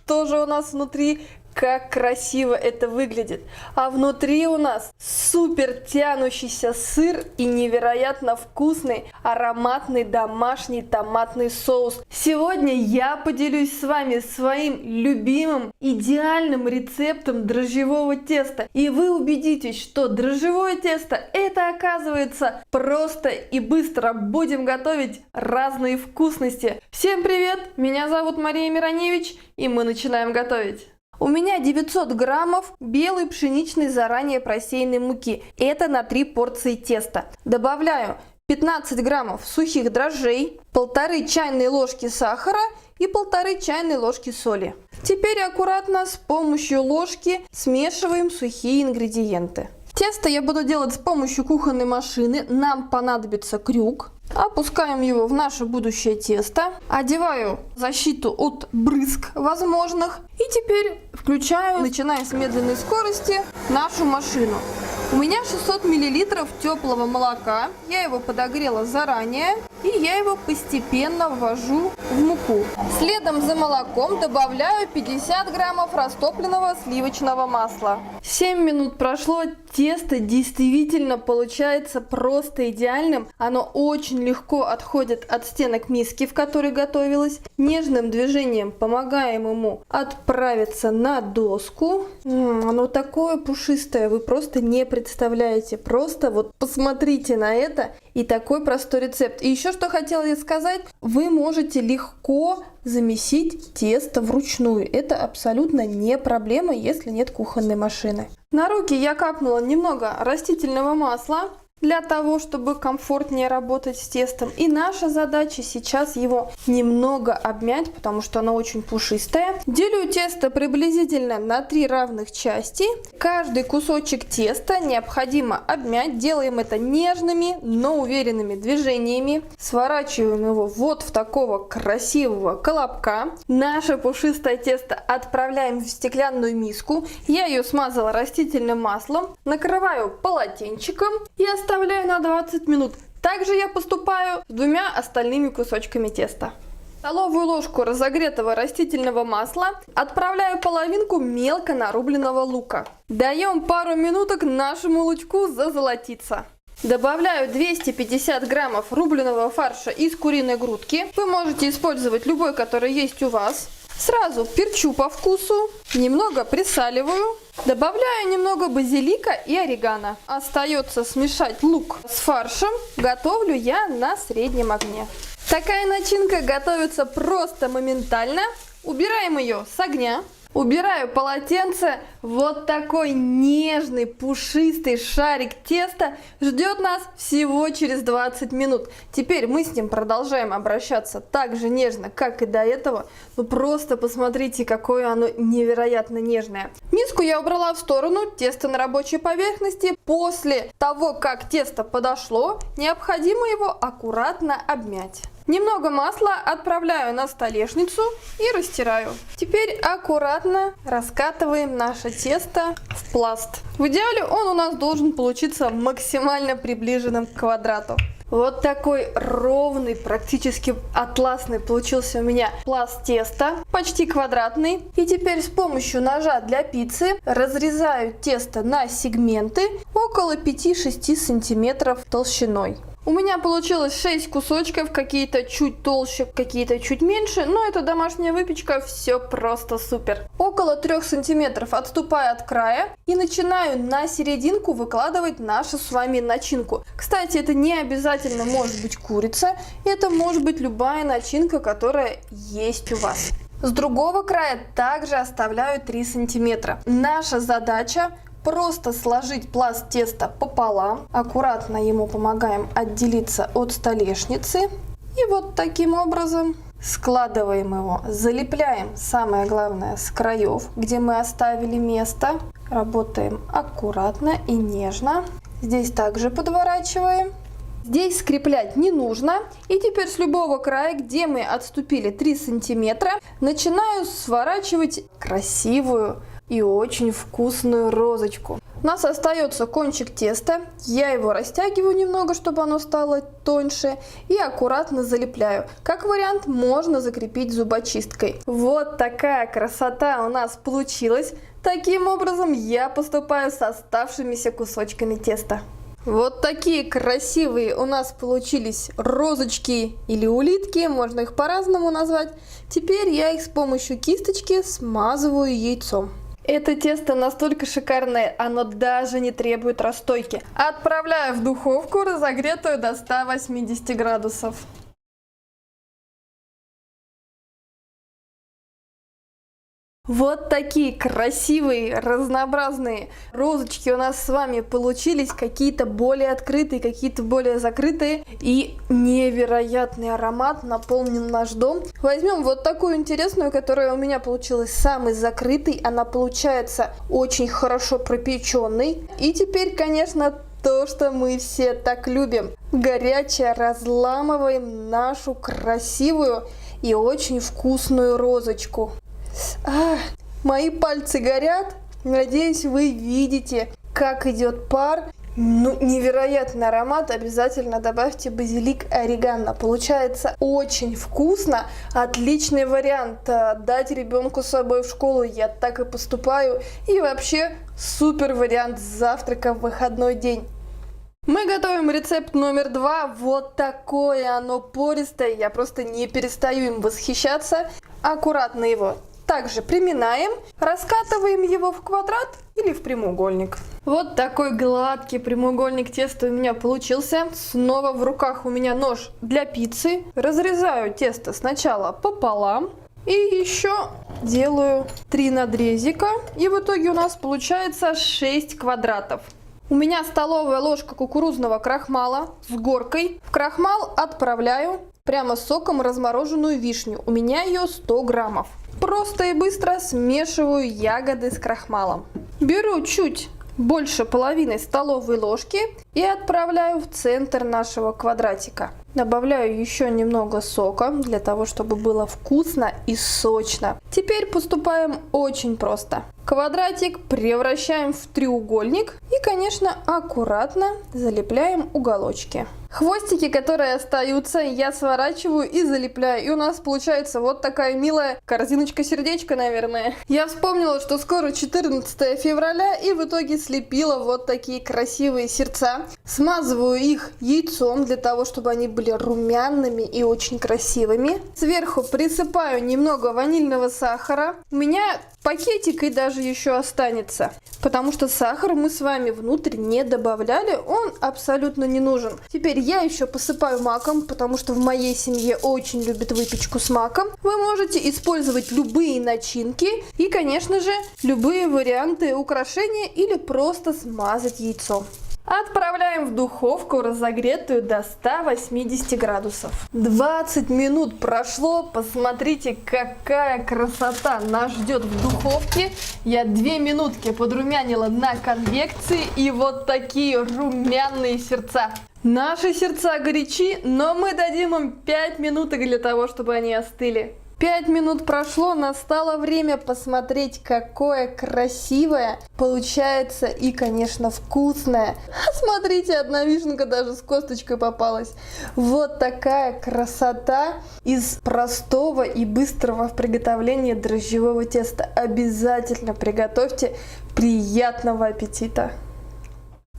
что же у нас внутри? Как красиво это выглядит. А внутри у нас супер тянущийся сыр и невероятно вкусный ароматный домашний томатный соус. Сегодня я поделюсь с вами своим любимым идеальным рецептом дрожжевого теста. И вы убедитесь, что дрожжевое тесто это оказывается просто и быстро. Будем готовить разные вкусности. Всем привет! Меня зовут Мария Мироневич, и мы начинаем готовить. У меня 900 граммов белой пшеничной заранее просеянной муки. Это на 3 порции теста. Добавляю 15 граммов сухих дрожжей, 1,5 чайной ложки сахара и 1,5 чайной ложки соли. Теперь аккуратно с помощью ложки смешиваем сухие ингредиенты. Тесто я буду делать с помощью кухонной машины. Нам понадобится крюк. Опускаем его в наше будущее тесто. Одеваю защиту от брызг возможных. И теперь включаю, начиная с медленной скорости, нашу машину. У меня 600 мл теплого молока. Я его подогрела заранее. И я его постепенно ввожу в муку. Следом за молоком добавляю 50 граммов растопленного сливочного масла. 7 минут прошло. Тесто действительно получается просто идеальным. Оно очень легко отходит от стенок миски, в которой готовилось. Нежным движением помогаем ему отправиться на доску. Оно такое пушистое, вы просто не представляете. Просто вот посмотрите на это. И такой простой рецепт. И еще что хотела я сказать, вы можете легко замесить тесто вручную. Это абсолютно не проблема, если нет кухонной машины. На руки я капнула немного растительного масла для того, чтобы комфортнее работать с тестом. И наша задача сейчас его немного обмять, потому что оно очень пушистое. Делю тесто приблизительно на 3 равных части. Каждый кусочек теста необходимо обмять. Делаем это нежными, но уверенными движениями. Сворачиваем его вот в такого красивого колобка. Наше пушистое тесто отправляем в стеклянную миску. Я ее смазала растительным маслом. Накрываю полотенчиком и оставляю на 20 минут. Также я поступаю с 2 остальными кусочками теста. Столовую ложку разогретого растительного масла отправляю половинку мелко нарубленного лука. Даем пару минуток нашему лучку зазолотиться. Добавляю 250 граммов рубленого фарша из куриной грудки. Вы можете использовать любой, который есть у вас. Сразу перчу по вкусу, немного присаливаю, добавляю немного базилика и орегано. Остается смешать лук с фаршем. Готовлю я на среднем огне. Такая начинка готовится просто моментально. Убираем ее с огня. Убираю полотенце. Вот такой нежный пушистый шарик теста ждет нас всего через 20 минут. Теперь мы с ним продолжаем обращаться так же нежно, как и до этого. Ну просто посмотрите, какое оно невероятно нежное. Миску я убрала в сторону, тесто на рабочей поверхности. После того, как тесто подошло, необходимо его аккуратно обмять. Немного масла отправляю на столешницу и растираю. Теперь аккуратно раскатываем наше тесто в пласт. В идеале он у нас должен получиться максимально приближенным к квадрату. Вот такой ровный, практически атласный получился у меня пласт теста, почти квадратный. И теперь с помощью ножа для пиццы разрезаю тесто на сегменты около 5-6 сантиметров толщиной. У меня получилось 6 кусочков, какие-то чуть толще, какие-то чуть меньше, но это домашняя выпечка, все просто супер. Около 3 сантиметров отступаю от края и начинаю на серединку выкладывать нашу с вами начинку. Кстати, это не обязательно может быть курица, это может быть любая начинка, которая есть у вас. С другого края также оставляю 3 сантиметра. Наша задача просто сложить пласт теста пополам, аккуратно ему помогаем отделиться от столешницы и вот таким образом складываем его, залепляем, самое главное, с краев, где мы оставили место. Работаем аккуратно и нежно. Здесь также подворачиваем. Здесь скреплять не нужно. И теперь с любого края, где мы отступили 3 сантиметра, начинаю сворачивать красивую и очень вкусную розочку. У нас остается кончик теста, я его растягиваю немного, чтобы оно стало тоньше, и аккуратно залепляю. Как вариант, можно закрепить зубочисткой. Вот такая красота у нас получилась. Таким образом я поступаю с оставшимися кусочками теста. Вот такие красивые у нас получились розочки или улитки, можно их по-разному назвать. Теперь я их с помощью кисточки смазываю яйцом. Это тесто настолько шикарное, оно даже не требует расстойки. Отправляю в духовку, разогретую до 180 градусов. Вот такие красивые, разнообразные розочки у нас с вами получились. Какие-то более открытые, какие-то более закрытые. И невероятный аромат наполнил наш дом. Возьмем вот такую интересную, которая у меня получилась самой закрытой. Она получается очень хорошо пропеченной. И теперь, конечно, то, что мы все так любим. Горячее разламываем нашу красивую и очень вкусную розочку. Мои пальцы горят. Надеюсь, вы видите, как идет пар. Ну, невероятный аромат. Обязательно добавьте базилик, орегано. Получается очень вкусно. Отличный вариант дать ребенку с собой в школу. Я так и поступаю. И вообще супер вариант завтрака в выходной день. Мы готовим рецепт номер 2. Вот такое оно пористое. Я просто не перестаю им восхищаться. Аккуратно его также приминаем, раскатываем его в квадрат или в прямоугольник. Вот такой гладкий прямоугольник теста у меня получился. Снова в руках у меня нож для пиццы. Разрезаю тесто сначала пополам и еще делаю 3 надрезика. И в итоге у нас получается 6 квадратов. У меня столовая ложка кукурузного крахмала с горкой. В крахмал отправляю прямо соком размороженную вишню. У меня ее 100 граммов. Просто и быстро смешиваю ягоды с крахмалом. Беру чуть больше половины столовой ложки и отправляю в центр нашего квадратика. Добавляю еще немного сока, для того, чтобы было вкусно и сочно. Теперь поступаем очень просто. Квадратик превращаем в треугольник и, конечно, аккуратно залепляем уголочки. Хвостики, которые остаются, я сворачиваю и залепляю. И у нас получается вот такая милая корзиночка-сердечко, наверное. Я вспомнила, что скоро 14 февраля и в итоге слепила вот такие красивые сердца. Смазываю их яйцом, для того, чтобы они были румяными и очень красивыми. Сверху присыпаю немного ванильного сахара. У меня пакетик и даже еще останется, потому что сахар мы с вами внутрь не добавляли, он абсолютно не нужен. Теперь я еще посыпаю маком, потому что в моей семье очень любят выпечку с маком. Вы можете использовать любые начинки и, конечно же, любые варианты украшения или просто смазать яйцом. Отправляем в духовку, разогретую до 180 градусов. 20 минут прошло. Посмотрите, какая красота нас ждет в духовке. Я 2 минутки подрумянила на конвекции. И вот такие румяные сердца. Наши сердца горячи, но мы дадим им 5 минуток для того, чтобы они остыли. 5 минут прошло, настало время посмотреть, какое красивое получается и, конечно, вкусное. Смотрите, одна вишенка даже с косточкой попалась. Вот такая красота из простого и быстрого в приготовлении дрожжевого теста. Обязательно приготовьте. Приятного аппетита!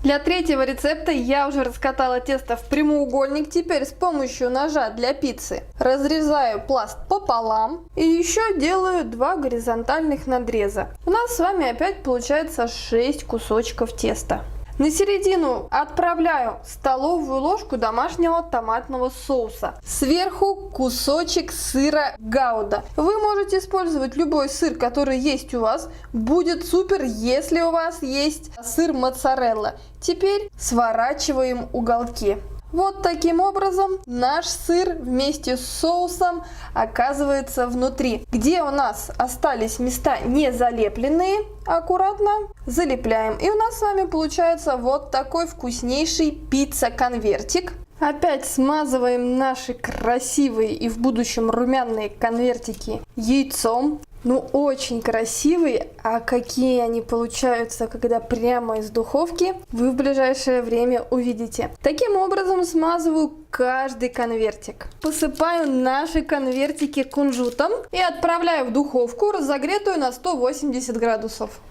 Для третьего рецепта я уже раскатала тесто в прямоугольник. Теперь с помощью ножа для пиццы разрезаю пласт пополам и еще делаю 2 горизонтальных надреза. У нас с вами опять получается 6 кусочков теста. На середину отправляю столовую ложку домашнего томатного соуса. Сверху кусочек сыра гауда. Вы можете использовать любой сыр, который есть у вас. Будет супер, если у вас есть сыр моцарелла. Теперь сворачиваем уголки. Вот таким образом наш сыр вместе с соусом оказывается внутри. Где у нас остались места не залепленные, аккуратно залепляем. И у нас с вами получается вот такой вкуснейший пицца-конвертик. Опять смазываем наши красивые и в будущем румяные конвертики яйцом. Ну, очень красивые, а какие они получаются, когда прямо из духовки, вы в ближайшее время увидите. Таким образом смазываю каждый конвертик. Посыпаю наши конвертики кунжутом и отправляю в духовку, разогретую на 180 градусов.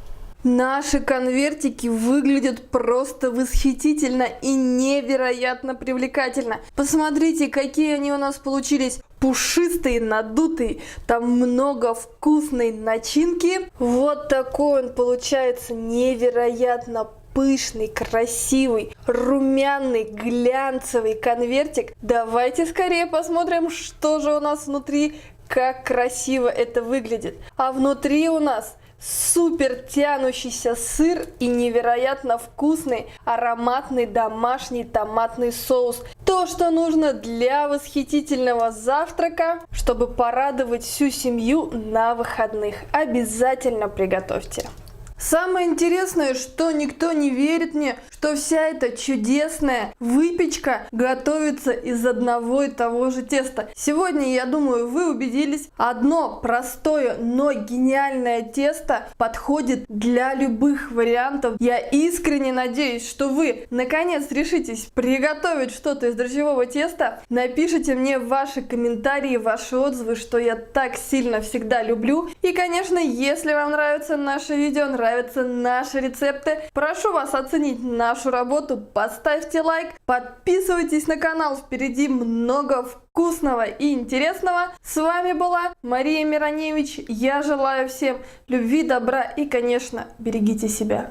Наши конвертики выглядят просто восхитительно и невероятно привлекательно. Посмотрите, какие они у нас получились. Пушистые, надутые, там много вкусной начинки. Вот такой он получается невероятно пышный, красивый, румяный, глянцевый конвертик. Давайте скорее посмотрим, что же у нас внутри, как красиво это выглядит. А внутри у нас супер тянущийся сыр и невероятно вкусный ароматный домашний томатный соус. То, что нужно для восхитительного завтрака, чтобы порадовать всю семью на выходных. Обязательно приготовьте. Самое интересное, что никто не верит мне, что вся эта чудесная выпечка готовится из одного и того же теста. Сегодня, я думаю, вы убедились, одно простое, но гениальное тесто подходит для любых вариантов. Я искренне надеюсь, что вы наконец решитесь приготовить что-то из дрожжевого теста. Напишите мне ваши комментарии, ваши отзывы, что я так сильно всегда люблю. И, конечно, если вам нравится наше видео, нравятся наши рецепты, прошу вас оценить нашу работу, поставьте лайк, подписывайтесь на канал, впереди много вкусного и интересного. С вами была Мария Мироневич, я желаю всем любви, добра и, конечно, берегите себя.